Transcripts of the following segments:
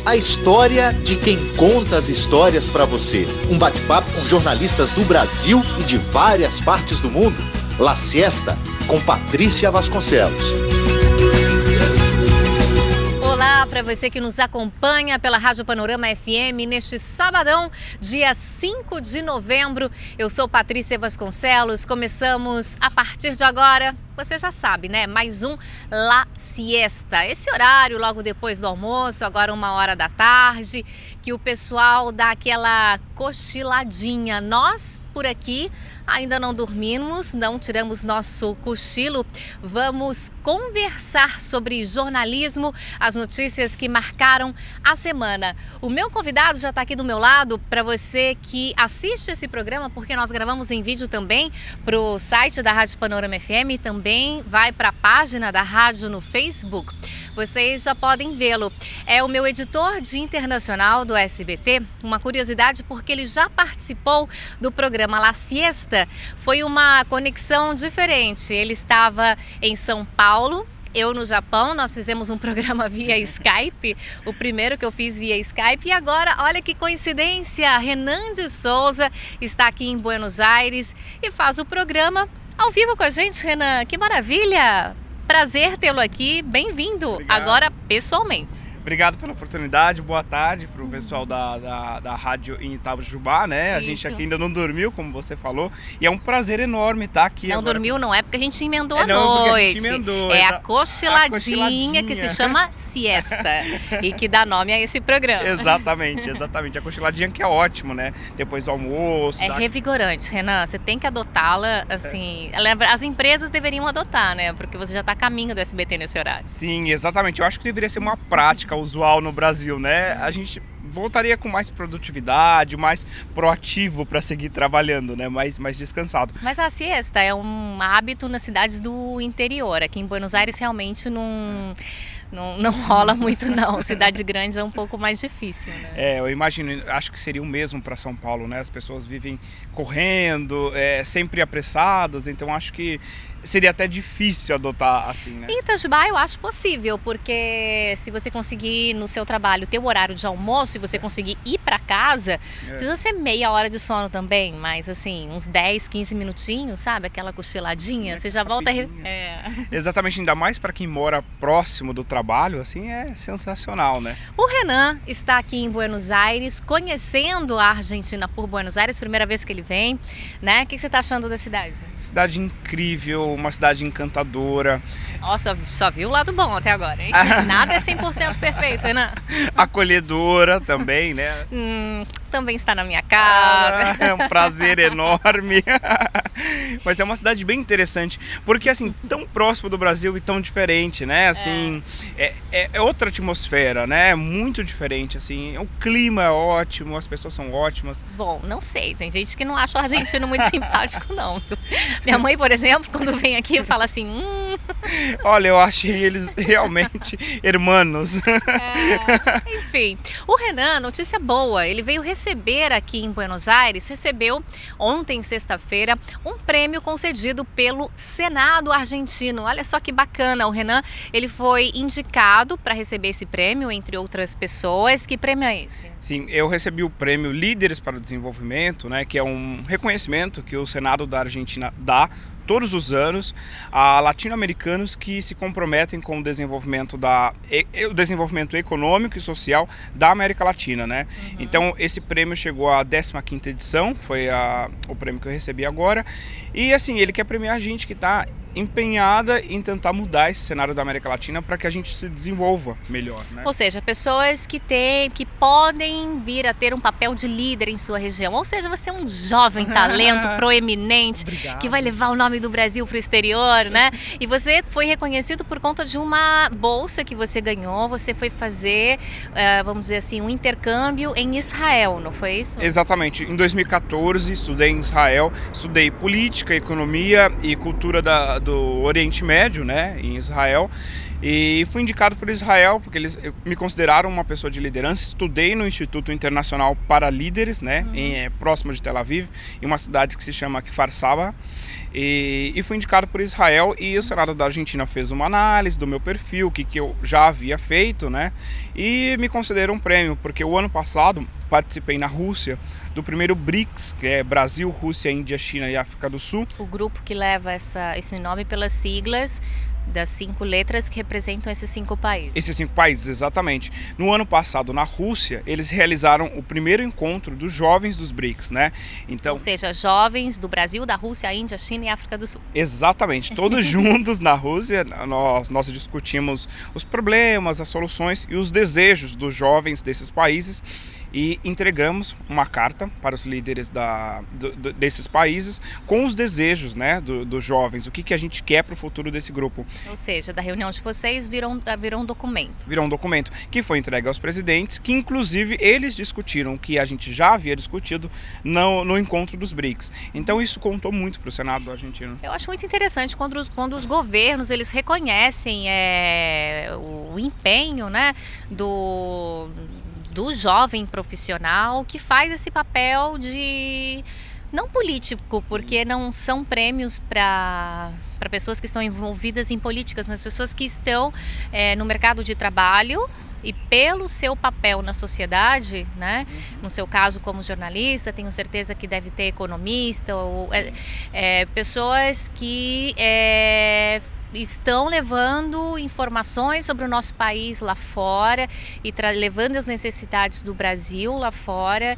A história de quem conta as histórias para você. Um bate-papo com jornalistas do Brasil e de várias partes do mundo. La Siesta, com Patrícia Vasconcelos. Olá para você que nos acompanha pela Rádio Panorama FM neste sabadão, dia 5 de novembro. Eu sou Patrícia Vasconcelos. Começamos a partir de agora, você já sabe, né? Mais um La Siesta. Esse horário logo depois do almoço, agora 13h, que o pessoal dá aquela cochiladinha. Nós, por aqui, ainda não dormimos, não tiramos nosso cochilo. Vamos conversar sobre jornalismo, as notícias que marcaram a semana. O meu convidado já está aqui do meu lado, para você que assiste esse programa, porque nós gravamos em vídeo também para o site da Rádio Panorama FM, também vai para a página da rádio no Facebook. Vocês já podem vê-lo. É o meu editor de internacional do SBT. Uma curiosidade, porque ele já participou do programa La Siesta. Foi uma conexão diferente. Ele estava em São Paulo, eu no Japão. Nós fizemos um programa via Skype, o primeiro que eu fiz via Skype. E agora, olha que coincidência, Renan de Souza está aqui em Buenos Aires e faz o programa ao vivo com a gente. Renan, que maravilha! Prazer tê-lo aqui, bem-vindo, agora pessoalmente. Obrigado pela oportunidade, boa tarde para o pessoal da rádio em Itabajubá, né? A gente aqui ainda não dormiu, como você falou, e é um prazer enorme estar aqui. Não agora. Dormiu não é porque a gente emendou a noite, a cochiladinha que se chama siesta e que dá nome a esse programa. Exatamente, a cochiladinha que é ótimo, né? Depois do almoço. Revigorante, Renan, você tem que adotá-la, assim, as empresas deveriam adotar, né? Porque você já está a caminho do SBT nesse horário. Sim, exatamente, eu acho que deveria ser uma prática usual no Brasil, né? A gente voltaria com mais produtividade, mais proativo para seguir trabalhando, né? Mais descansado. Mas a siesta é um hábito nas cidades do interior. Aqui em Buenos Aires realmente não rola muito não, cidade grande é um pouco mais difícil, né? Eu imagino, acho que seria o mesmo para São Paulo, né? As pessoas vivem correndo, sempre apressadas, então acho que seria até difícil adotar assim, né? Em Itajubá eu acho possível, porque se você conseguir no seu trabalho ter o horário de almoço e você conseguir ir para casa, precisa ser meia hora de sono também, mas assim, uns 10, 15 minutinhos, sabe? Aquela cochiladinha, você já volta Exatamente, ainda mais para quem mora próximo do trabalho, assim, é sensacional, né? O Renan está aqui em Buenos Aires, conhecendo a Argentina por Buenos Aires, primeira vez que ele vem, né? O que você está achando da cidade? Cidade incrível, uma cidade encantadora. Nossa, só viu o lado bom até agora, hein? Nada é 100% perfeito, Renan. Acolhedora também, né? Também está na minha casa. É um prazer enorme. Mas é uma cidade bem interessante, porque assim, tão próximo do Brasil e tão diferente, né? Assim, é outra atmosfera, né? Muito diferente, assim. O clima é ótimo, as pessoas são ótimas. Bom, não sei, tem gente que não acha o argentino muito simpático, não. Minha mãe, por exemplo, quando vem aqui, fala assim... Olha, eu achei eles realmente hermanos. Enfim, o Renan, notícia boa, ele veio receber aqui em Buenos Aires, recebeu ontem, sexta-feira, um prêmio concedido pelo Senado argentino. Olha só que bacana, o Renan, ele foi indicado para receber esse prêmio, entre outras pessoas. Que prêmio é esse? Sim, eu recebi o prêmio Líderes para o Desenvolvimento, né, que é um reconhecimento que o Senado da Argentina dá todos os anos a latino-americanos que se comprometem com o desenvolvimento econômico e social da América Latina, né? Então esse prêmio chegou à 15ª edição, foi o prêmio que eu recebi agora, e assim, ele quer premiar a gente que está empenhada em tentar mudar esse cenário da América Latina para que a gente se desenvolva melhor, né? Ou seja, pessoas que podem vir a ter um papel de líder em sua região. Ou seja, você é um jovem talento proeminente. Obrigado. Que vai levar o nome do Brasil para o exterior, né? E você foi reconhecido por conta de uma bolsa que você ganhou. Você foi fazer, vamos dizer assim, um intercâmbio em Israel, não foi isso? Exatamente. Em 2014, estudei em Israel, estudei política, economia e cultura do Oriente Médio, né, em Israel. E fui indicado por Israel porque eles me consideraram uma pessoa de liderança. Estudei no Instituto Internacional para Líderes, né, próximo de Tel Aviv, em uma cidade que se chama Kfar Saba. E fui indicado por Israel, e o Senado da Argentina fez uma análise do meu perfil, o que eu já havia feito, né, e me concederam um prêmio, porque o ano passado participei na Rússia do primeiro BRICS, que é Brasil, Rússia, Índia, China e África do Sul. O grupo que leva esse nome pelas siglas das 5 letras que representam esses 5 países. Esses 5 países, exatamente. No ano passado, na Rússia, eles realizaram o primeiro encontro dos jovens dos BRICS, né? Então, ou seja, jovens do Brasil, da Rússia, Índia, China e África do Sul. Exatamente, todos juntos na Rússia. Nós discutimos os problemas, as soluções e os desejos dos jovens desses países, e entregamos uma carta para os líderes desses países com os desejos, né, dos jovens, o que a gente quer para o futuro desse grupo. Ou seja, da reunião de vocês virou um documento. Virou um documento que foi entregue aos presidentes, que inclusive eles discutiram o que a gente já havia discutido no encontro dos BRICS. Então isso contou muito para o Senado argentino. Eu acho muito interessante quando os governos eles reconhecem o empenho, né, do jovem profissional que faz esse papel de, não político, porque não são prêmios para pessoas que estão envolvidas em políticas, mas pessoas que estão no mercado de trabalho e pelo seu papel na sociedade, né? No seu caso como jornalista, tenho certeza que deve ter economista, ou pessoas que estão levando informações sobre o nosso país lá fora e levando as necessidades do Brasil lá fora.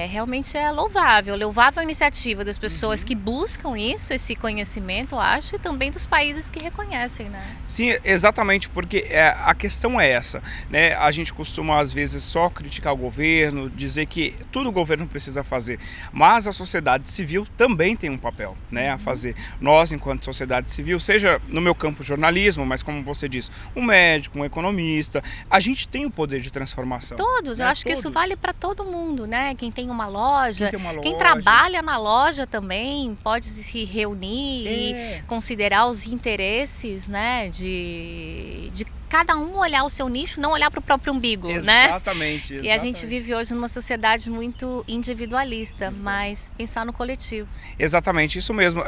Realmente é louvável a iniciativa das pessoas que buscam isso, esse conhecimento, eu acho, e também dos países que reconhecem, né? Sim, exatamente, porque a questão é essa, né? A gente costuma às vezes só criticar o governo, dizer que tudo o governo precisa fazer, mas a sociedade civil também tem um papel, né, a fazer. Nós, enquanto sociedade civil, seja no meu campo jornalismo, mas como você disse, um médico, um economista, a gente tem o poder de transformação. Todos, né? Eu acho que isso vale para todo mundo, né? Quem tem uma loja, quem loja. Trabalha na loja também pode se reunir e considerar os interesses, né, de cada um olhar o seu nicho, não olhar para o próprio umbigo, né? Exatamente. E a gente vive hoje numa sociedade muito individualista, mas pensar no coletivo. Exatamente, isso mesmo.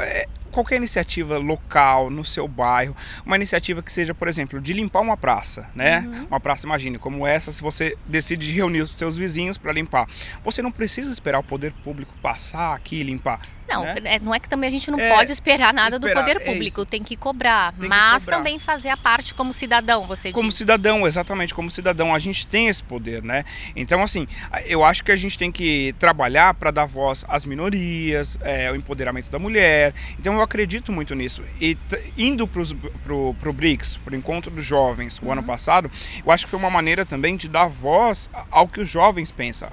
Qualquer iniciativa local, no seu bairro, uma iniciativa que seja, por exemplo, de limpar uma praça, né? Uma praça, imagine, como essa, se você decide reunir os seus vizinhos para limpar. Você não precisa esperar o poder público passar aqui e limpar. Não, né? Não é que também a gente não pode esperar nada do poder público, tem que cobrar, mas também fazer a parte como cidadão, você diz. Como cidadão, exatamente, como cidadão, a gente tem esse poder, né? Então, assim, eu acho que a gente tem que trabalhar para dar voz às minorias, o empoderamento da mulher. Então, eu acredito muito nisso. E indo pro BRICS, pro Encontro dos Jovens, o ano passado, eu acho que foi uma maneira também de dar voz ao que os jovens pensam,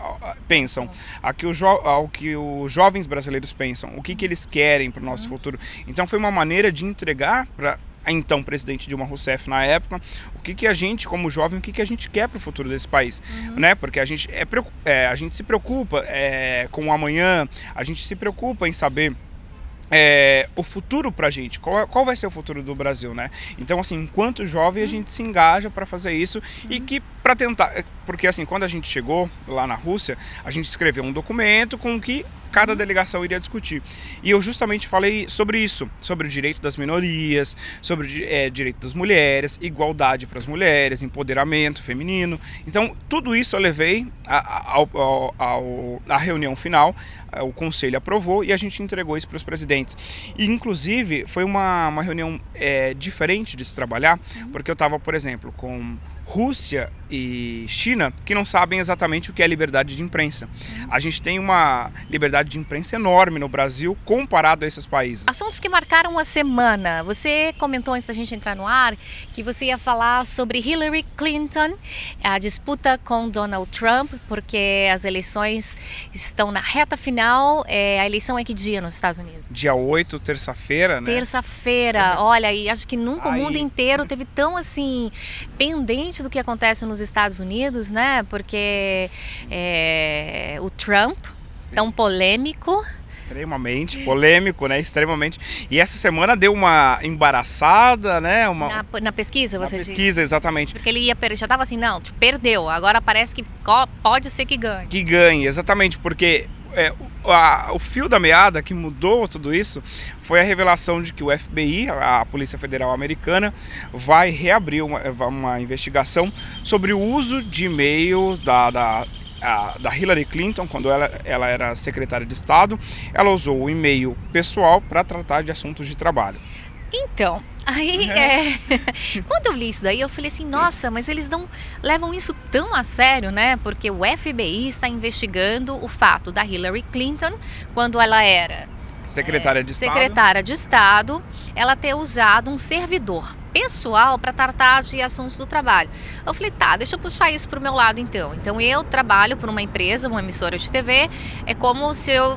ao que os jovens brasileiros pensam, o que eles querem para o nosso futuro. Então foi uma maneira de entregar para a então presidente Dilma Rousseff na época o que a gente, como jovem, o que a gente quer para o futuro desse país, né? Porque a gente se preocupa com o amanhã, a gente se preocupa em saber o futuro pra gente, qual vai ser o futuro do Brasil, né? Então, assim, enquanto jovem a gente se engaja para fazer isso e que para tentar, porque assim, quando a gente chegou lá na Rússia, a gente escreveu um documento com o que cada delegação iria discutir. E eu justamente falei sobre isso, sobre o direito das minorias, sobre o direito das mulheres, igualdade para as mulheres, empoderamento feminino. Então, tudo isso eu levei à reunião final, o conselho aprovou e a gente entregou isso para os presidentes. E, inclusive, foi uma reunião diferente de se trabalhar, porque eu estava, por exemplo, com Rússia e China, que não sabem exatamente o que é liberdade de imprensa. A gente tem uma liberdade de imprensa enorme no Brasil comparado a esses países. Assuntos que marcaram a semana. Você comentou antes da gente entrar no ar que você ia falar sobre Hillary Clinton, a disputa com Donald Trump, porque as eleições estão na reta final. A eleição é que dia nos Estados Unidos? Dia 8, terça-feira, né? Terça-feira. Olha, e acho que nunca o mundo inteiro teve tão assim pendente do que acontece nos Estados Unidos, né? Porque o Trump, tão polêmico, Extremamente polêmico, né? Extremamente. E essa semana deu uma embaraçada, né? Na pesquisa, você na diz? pesquisa, exatamente. Porque ele já estava assim, não, perdeu, agora parece que pode ser que ganhe. Que ganhe, exatamente, porque o fio da meada que mudou tudo isso foi a revelação de que o FBI, a Polícia Federal Americana, vai reabrir uma investigação sobre o uso de e-mails da Hillary Clinton, quando ela era secretária de Estado. Ela usou o e-mail pessoal para tratar de assuntos de trabalho. Então, aí quando eu li isso daí, eu falei assim, nossa, mas eles não levam isso tão a sério, né? Porque o FBI está investigando o fato da Hillary Clinton, quando ela era secretária de Estado, ela ter usado um servidor pessoal para tratar de assuntos do trabalho. Eu falei, tá, deixa eu puxar isso para o meu lado então. Então eu trabalho por uma empresa, uma emissora de TV, é como se eu...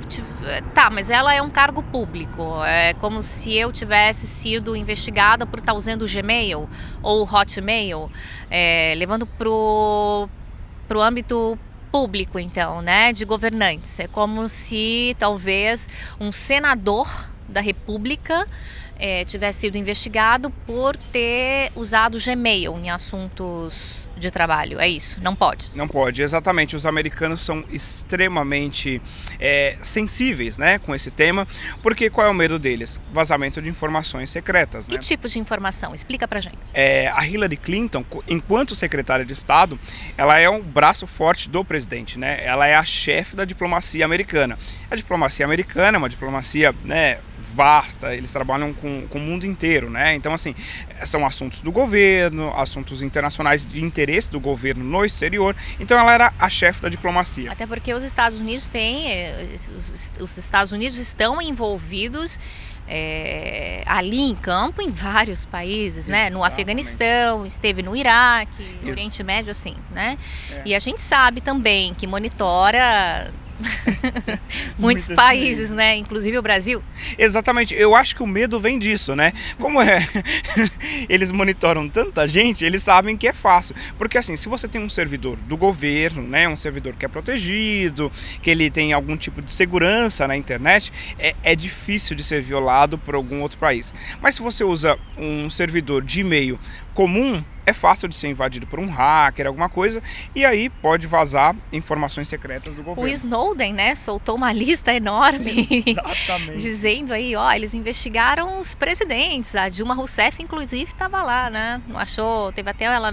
Tá, mas ela é um cargo público, é como se eu tivesse sido investigada por estar usando o Gmail ou o Hotmail, levando pro âmbito público, então, né, de governantes. É como se talvez um senador da República tivesse sido investigado por ter usado o Gmail em assuntos de trabalho. É isso, não pode. Não pode, exatamente. Os americanos são extremamente sensíveis, né, com esse tema, porque qual é o medo deles? Vazamento de informações secretas, né? Que tipo de informação? Explica pra gente. A Hillary Clinton, enquanto secretária de Estado, ela é um braço forte do presidente, né? Ela é a chefe da diplomacia americana. A diplomacia americana é uma diplomacia, né, vasta, eles trabalham com o mundo inteiro, né? Então, assim, são assuntos do governo, assuntos internacionais de interesse do governo no exterior. Então, ela era a chefe da diplomacia. Até porque os Estados Unidos os Estados Unidos estão envolvidos ali em campo em vários países, né? No Afeganistão, esteve no Iraque, no Oriente Médio, assim, né? E a gente sabe também que monitora muitos países, né? Inclusive o Brasil. Exatamente, eu acho que o medo vem disso, né? Como eles monitoram tanta gente, eles sabem que é fácil. Porque assim, se você tem um servidor do governo, né? Um servidor que é protegido, que ele tem algum tipo de segurança na internet, é difícil de ser violado por algum outro país. Mas se você usa um servidor de e-mail comum, é fácil de ser invadido por um hacker, alguma coisa, e aí pode vazar informações secretas do governo. O Snowden, né, soltou uma lista enorme dizendo aí, eles investigaram os presidentes. A Dilma Rousseff, inclusive, estava lá, né? Teve até ela...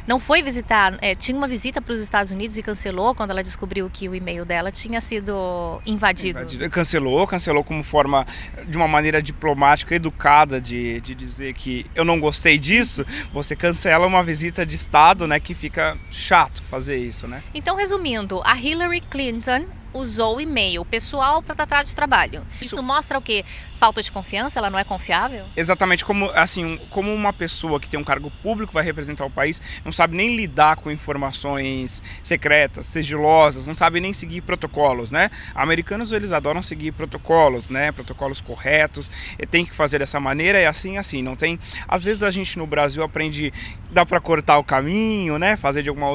Não foi visitar, tinha uma visita para os Estados Unidos e cancelou quando ela descobriu que o e-mail dela tinha sido invadido. Cancelou como forma, de uma maneira diplomática, educada de dizer que eu não gostei disso. Você cancela uma visita de Estado, né, que fica chato fazer isso, né? Então, resumindo, a Hillary Clinton usou o e-mail pessoal para tratar de trabalho. Isso mostra o quê? Falta de confiança? Ela não é confiável? Exatamente, como uma pessoa que tem um cargo público, vai representar o país, não sabe nem lidar com informações secretas, sigilosas, não sabe nem seguir protocolos, né? Americanos, eles adoram seguir protocolos, né? Protocolos corretos, tem que fazer dessa maneira, é assim, não tem... Às vezes a gente no Brasil aprende, dá para cortar o caminho, né? Fazer de alguma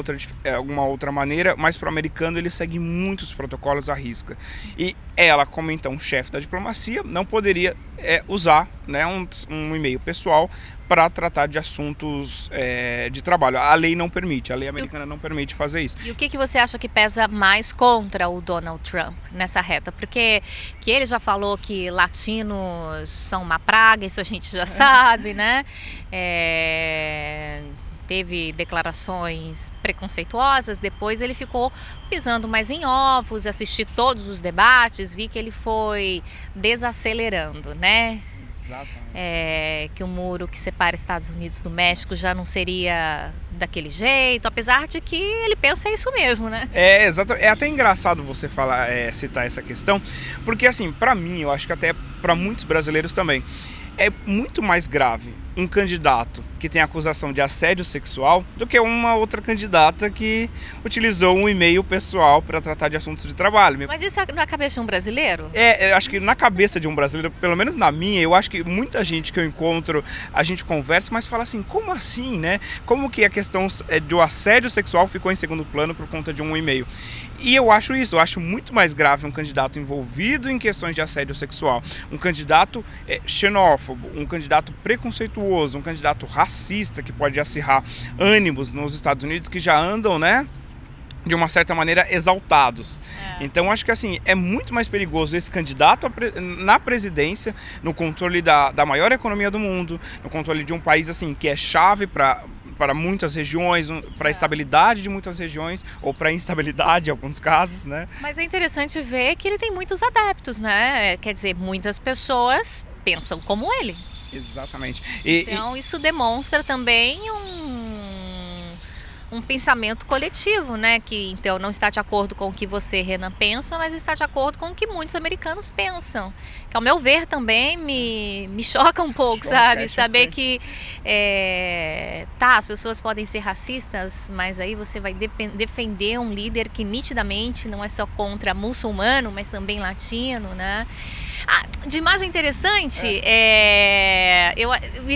outra maneira, mas para o americano ele segue muitos protocolos à risca. E ela, como então chefe da diplomacia, não poderia usar, né, um e-mail pessoal para tratar de assuntos de trabalho. A lei não permite, a lei americana não permite fazer isso. E o que você acha que pesa mais contra o Donald Trump nessa reta? Porque que ele já falou que latinos são uma praga, isso a gente já sabe, né? Teve declarações preconceituosas, depois ele ficou pisando mais em ovos, assisti todos os debates, vi que ele foi desacelerando, né? Exatamente. Que o muro que separa Estados Unidos do México já não seria daquele jeito, apesar de que ele pensa isso mesmo, né? Exato. É até engraçado você citar essa questão, porque assim, para mim, eu acho que até para muitos brasileiros também, é muito mais grave um candidato que tem acusação de assédio sexual do que uma outra candidata que utilizou um e-mail pessoal para tratar de assuntos de trabalho. Mas isso é na cabeça de um brasileiro? Eu acho que na cabeça de um brasileiro, pelo menos na minha, eu acho que muita gente que eu encontro, a gente conversa, mas fala assim, como assim, né? Como que a questão do assédio sexual ficou em segundo plano por conta de um e-mail? E eu acho isso, eu acho muito mais grave um candidato envolvido em questões de assédio sexual, um candidato xenófobo, um candidato preconceituoso, um candidato racista que pode acirrar ânimos nos Estados Unidos que já andam, né, de uma certa maneira exaltados. Então acho que assim, é muito mais perigoso esse candidato na presidência, no controle da maior economia do mundo, no controle de um país assim que é chave para muitas regiões, para a estabilidade de muitas regiões, ou para a instabilidade em alguns casos, né? Mas é interessante ver que ele tem muitos adeptos, né? Quer dizer, muitas pessoas pensam como ele. Exatamente. Então isso demonstra também um pensamento coletivo, né? Que então não está de acordo com o que você, Renan, pensa, mas está de acordo com o que muitos americanos pensam. Que ao meu ver também me choca um pouco, sabe? Saber que as pessoas podem ser racistas, mas aí você vai defender um líder que nitidamente não é só contra muçulmano, mas também latino, né? De imagem interessante,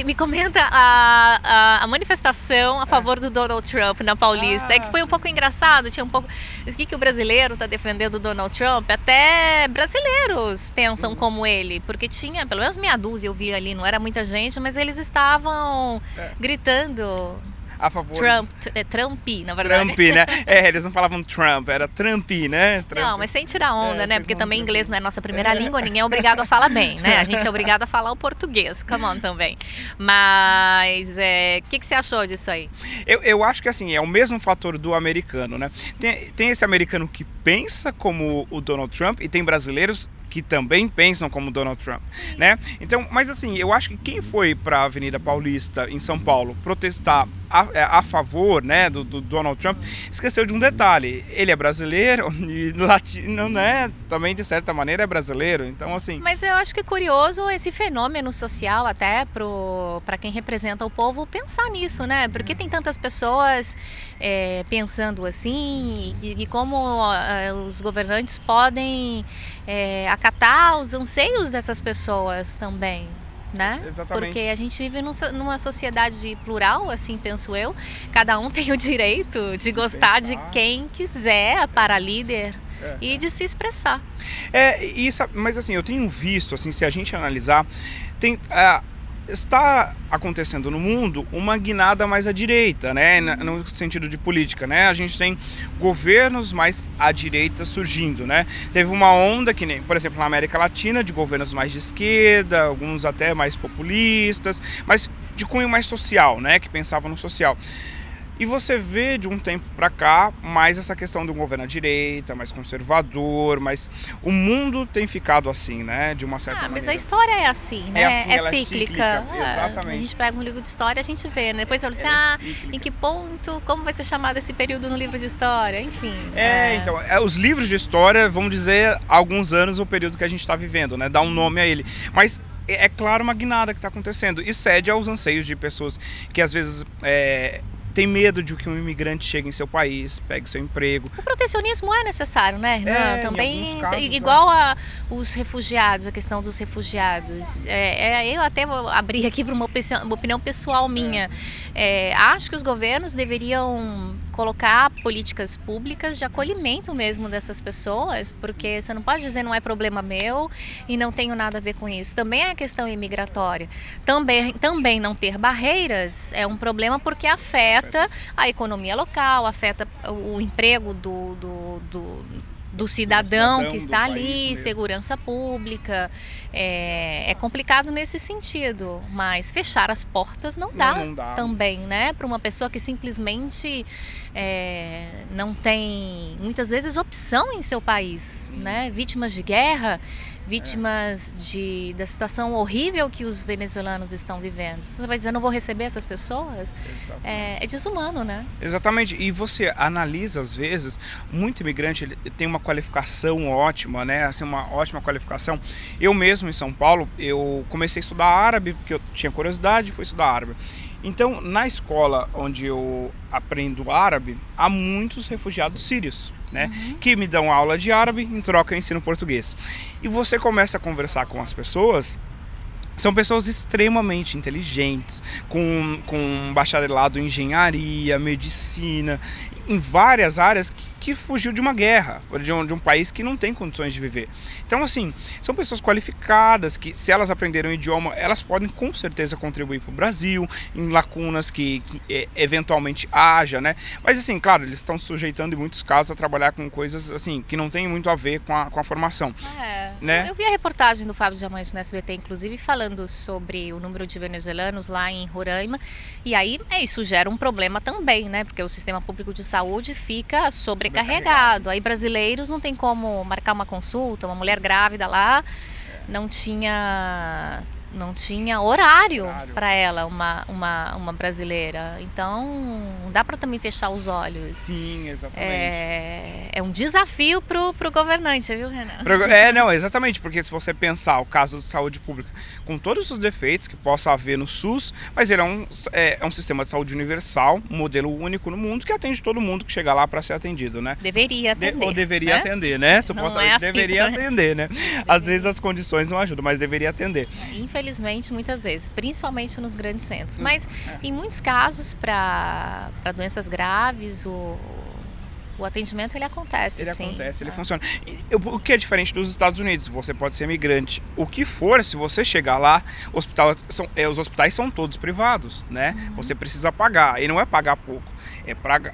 me comenta a manifestação a favor do Donald Trump na Paulista. É que foi um pouco engraçado, tinha um pouco... O que o brasileiro está defendendo o Donald Trump? Até brasileiros pensam como ele, porque tinha, pelo menos meia dúzia eu vi ali, não era muita gente, mas eles estavam gritando... A favor Trump, na verdade. Trump, né? Eles não falavam Trump, era Trump, né? Trump. Não, mas sem tirar onda, né? Porque também inglês não é nossa primeira língua, ninguém é obrigado a falar bem, né? A gente é obrigado a falar o português, come on também. Mas o que você achou disso aí? Eu acho que assim, é o mesmo fator do americano, né? Tem esse americano que pensa como o Donald Trump e tem brasileiros que também pensam como Donald Trump, né? Então, mas assim, eu acho que quem foi para a Avenida Paulista em São Paulo protestar a favor, né, do Donald Trump, esqueceu de um detalhe: ele é brasileiro e latino, né? Também de certa maneira é brasileiro, então assim. Mas eu acho que é curioso esse fenômeno social até para quem representa o povo pensar nisso, né? Porque tem tantas pessoas pensando assim e como os governantes podem acatar os anseios dessas pessoas também, né? Exatamente. Porque a gente vive numa sociedade plural, assim penso eu. Cada um tem o direito de gostar de quem quiser para líder e de se expressar. Isso, mas assim, eu tenho visto, assim, se a gente analisar, está acontecendo no mundo uma guinada mais à direita, né, no sentido de política, né? A gente tem governos mais à direita surgindo, né? Teve uma onda que nem, por exemplo, na América Latina, de governos mais de esquerda, alguns até mais populistas, mas de cunho mais social, né, que pensavam no social. E você vê de um tempo para cá mais essa questão de um governo à direita, mais conservador, mas o mundo tem ficado assim, né? De uma certa maneira. Mas a história é assim, né? É cíclica. Exatamente. A gente pega um livro de história, a gente vê, né? Depois você fala assim, em que ponto, como vai ser chamado esse período no livro de história, enfim. Então, os livros de história, vamos dizer, há alguns anos o período que a gente está vivendo, né? Dá um nome a ele. Mas é claro uma guinada que está acontecendo e cede aos anseios de pessoas que às vezes tem medo de que um imigrante chegue em seu país, pegue seu emprego. O protecionismo é necessário, né, Renan? Também, casos, igual os refugiados, a questão dos refugiados. Eu até vou abrir aqui para uma opinião pessoal minha. Acho que os governos deveriam colocar políticas públicas de acolhimento mesmo dessas pessoas, porque você não pode dizer não é problema meu e não tenho nada a ver com isso. Também é a questão imigratória. Também não ter barreiras é um problema porque afeta a economia local, afeta o emprego do cidadão que está ali, segurança pública. É complicado nesse sentido, mas fechar as portas não dá também, né? Para uma pessoa que simplesmente não tem, muitas vezes, opção em seu país, né? Vítimas de guerra vítimas da situação horrível que os venezuelanos estão vivendo. Você vai dizer, eu não vou receber essas pessoas? É desumano, né? Exatamente, e você analisa às vezes, muito imigrante ele tem uma qualificação ótima, né? Assim, uma ótima qualificação. Eu mesmo em São Paulo, eu comecei a estudar árabe, porque eu tinha curiosidade e fui estudar árabe. Então, na escola onde eu aprendo árabe, há muitos refugiados sírios, né? Que me dão aula de árabe, em troca eu ensino português. E você começa a conversar com as pessoas, são pessoas extremamente inteligentes, com bacharelado em engenharia, medicina, em várias áreas que fugiu de uma guerra, de um país que não tem condições de viver. Então, assim, são pessoas qualificadas que, se elas aprenderam o idioma, elas podem com certeza contribuir para o Brasil, em lacunas que eventualmente haja, né? Mas, assim, claro, eles estão se sujeitando, em muitos casos, a trabalhar com coisas, assim, que não tem muito a ver com a formação. Né? Eu vi a reportagem do Fábio Diamante no SBT, inclusive, falando sobre o número de venezuelanos lá em Roraima, e aí isso gera um problema também, né? Porque o sistema público de saúde fica sobrecarregado. Aí brasileiros não tem como marcar uma consulta, uma mulher grávida lá não tinha horário para ela, uma brasileira. Então, dá para também fechar os olhos. Sim, exatamente. É um desafio pro governante, viu, Renan? Não, exatamente, porque se você pensar o caso de saúde pública, com todos os defeitos que possa haver no SUS, mas ele é um sistema de saúde universal, um modelo único no mundo, que atende todo mundo que chega lá para ser atendido, né? Deveria atender. Ou deveria atender, né? Supostamente assim, deveria atender, né? Às vezes as condições não ajudam, mas deveria atender. Infelizmente, muitas vezes, principalmente nos grandes centros. Mas, em muitos casos, para doenças graves, o atendimento ele acontece, ele funciona. O que é diferente dos Estados Unidos? Você pode ser imigrante. O que for, se você chegar lá, os hospitais são todos privados, né? Você precisa pagar, e não é pagar pouco.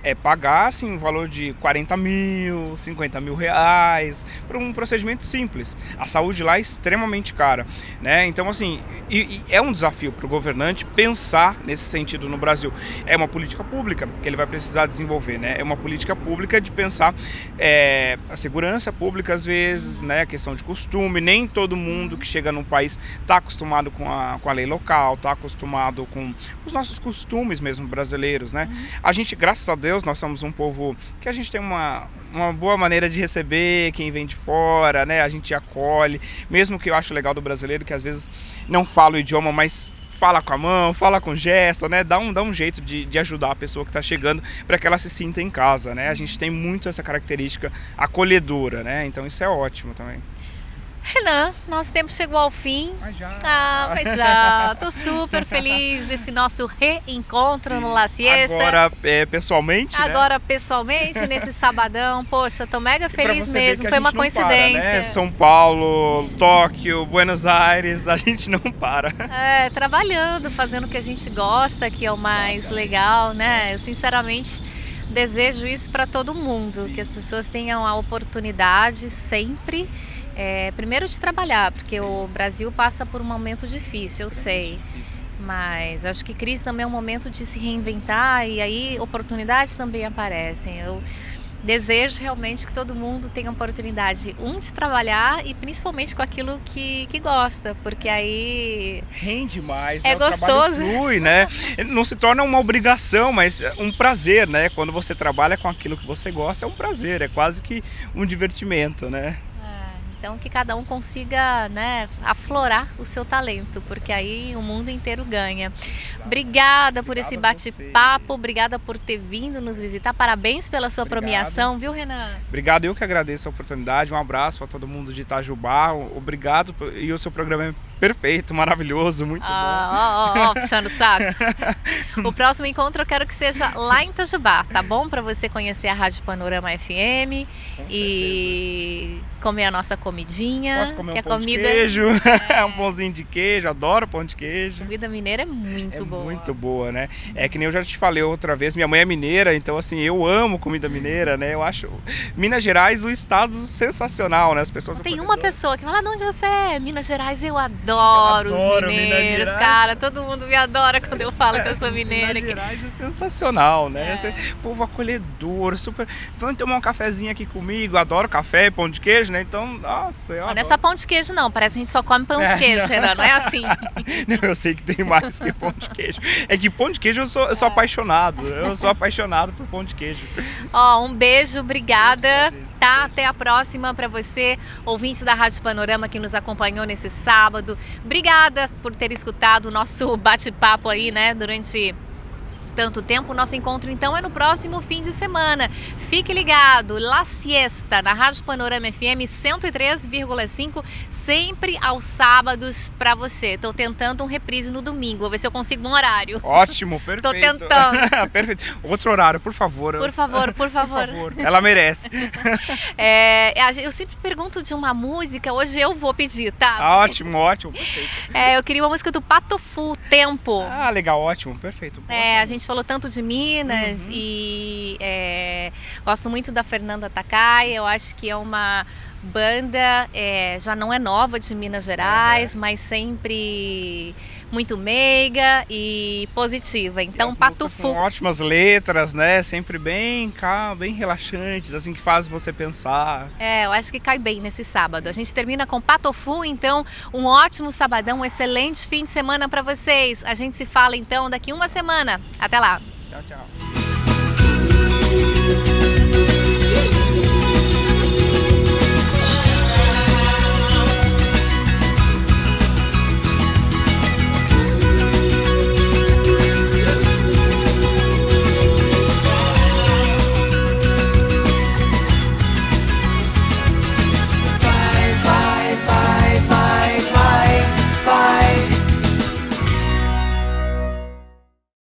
É pagar, assim, um valor de 40 mil, 50 mil reais, para um procedimento simples. A saúde lá é extremamente cara, né? Então, assim, é um desafio para o governante pensar nesse sentido no Brasil. É uma política pública que ele vai precisar desenvolver, né? É uma política pública de pensar a segurança pública, às vezes, né? A questão de costume. Nem todo mundo que chega num país está acostumado com a lei local, está acostumado com os nossos costumes mesmo brasileiros, né? A gente, graças a Deus, nós somos um povo que a gente tem uma boa maneira de receber quem vem de fora, né? A gente acolhe, mesmo que eu acho legal do brasileiro, que às vezes não fala o idioma, mas fala com a mão, fala com gesto, né? Dá um jeito de ajudar a pessoa que está chegando para que ela se sinta em casa, né? A gente tem muito essa característica acolhedora, né? Então isso é ótimo também. Renan, nosso tempo chegou ao fim. Mas já. Mas já. Tô super feliz desse nosso reencontro no La Siesta. Agora pessoalmente, né? Agora pessoalmente, nesse sabadão. Poxa, tô mega feliz mesmo. Foi uma coincidência. Para, né? São Paulo, Tóquio, Buenos Aires, a gente não para. Trabalhando, fazendo o que a gente gosta, que é o mais legal, né? Eu sinceramente desejo isso para todo mundo, que as pessoas tenham a oportunidade sempre. Primeiro de trabalhar, porque o Brasil passa por um momento difícil, eu sei, mas acho que crise também é um momento de se reinventar e aí oportunidades também aparecem. Eu desejo realmente que todo mundo tenha a oportunidade, de trabalhar e principalmente com aquilo que gosta, porque aí rende mais, né? Gostoso. Flui, né? Não se torna uma obrigação, mas um prazer, né? Quando você trabalha com aquilo que você gosta, é um prazer, é quase que um divertimento, né? Então que cada um consiga, né, aflorar o seu talento, porque aí o mundo inteiro ganha. Obrigada por esse bate-papo, obrigada por ter vindo nos visitar, parabéns pela sua premiação, viu, Renan? Obrigado, eu que agradeço a oportunidade, um abraço a todo mundo de Itajubá, obrigado, e o seu programa é perfeito, maravilhoso, muito bom. Puxando o saco. O próximo encontro eu quero que seja lá em Itajubá, tá bom? Para você conhecer a Rádio Panorama FM e comer a nossa comidinha. Posso comer pão de queijo, um pãozinho de queijo, adoro pão de queijo. Comida mineira é muito boa. Muito boa, né? É que nem eu já te falei outra vez, minha mãe é mineira, então assim, eu amo comida mineira, né? Eu acho Minas Gerais um estado sensacional, né? As pessoas tem uma pessoa que fala, de onde você é? Minas Gerais, eu adoro os mineiros, cara, todo mundo me adora quando eu falo que eu sou mineira. Minas Gerais é sensacional, né? Povo acolhedor, super... Vamos tomar um cafezinho aqui comigo, adoro café, pão de queijo, queijo, né? Então, nossa, eu Não é só pão de queijo, não. Parece que a gente só come pão de queijo, Renan. Não é assim. Não, eu sei que tem mais que pão de queijo. É que pão de queijo eu sou apaixonado. Eu sou apaixonado por pão de queijo. Ó, um beijo, obrigada. Tá? Até a próxima para você, ouvinte da Rádio Panorama que nos acompanhou nesse sábado. Obrigada por ter escutado o nosso bate-papo aí, né, durante tanto tempo. O nosso encontro então é no próximo fim de semana. Fique ligado, La Siesta, na Rádio Panorama FM 103,5, sempre aos sábados para você. Tô tentando um reprise no domingo, vou ver se eu consigo um horário. Ótimo, perfeito. Tô tentando. Perfeito. Outro horário, por favor. Por favor. Por favor. Ela merece. Eu sempre pergunto de uma música, hoje eu vou pedir, tá? Ótimo, perfeito. Eu queria uma música do Patofu, Tempo. Ah, legal, ótimo, perfeito. A gente falou tanto de Minas e gosto muito da Fernanda Takai. Eu acho que é uma banda, já não é nova de Minas Gerais, mas sempre muito meiga e positiva. Então, Patofu. Com ótimas letras, né? Sempre bem relaxantes, assim, que faz você pensar. Eu acho que cai bem nesse sábado. A gente termina com Patofu, então um ótimo sabadão, um excelente fim de semana para vocês. A gente se fala então daqui uma semana. Até lá. Tchau, tchau.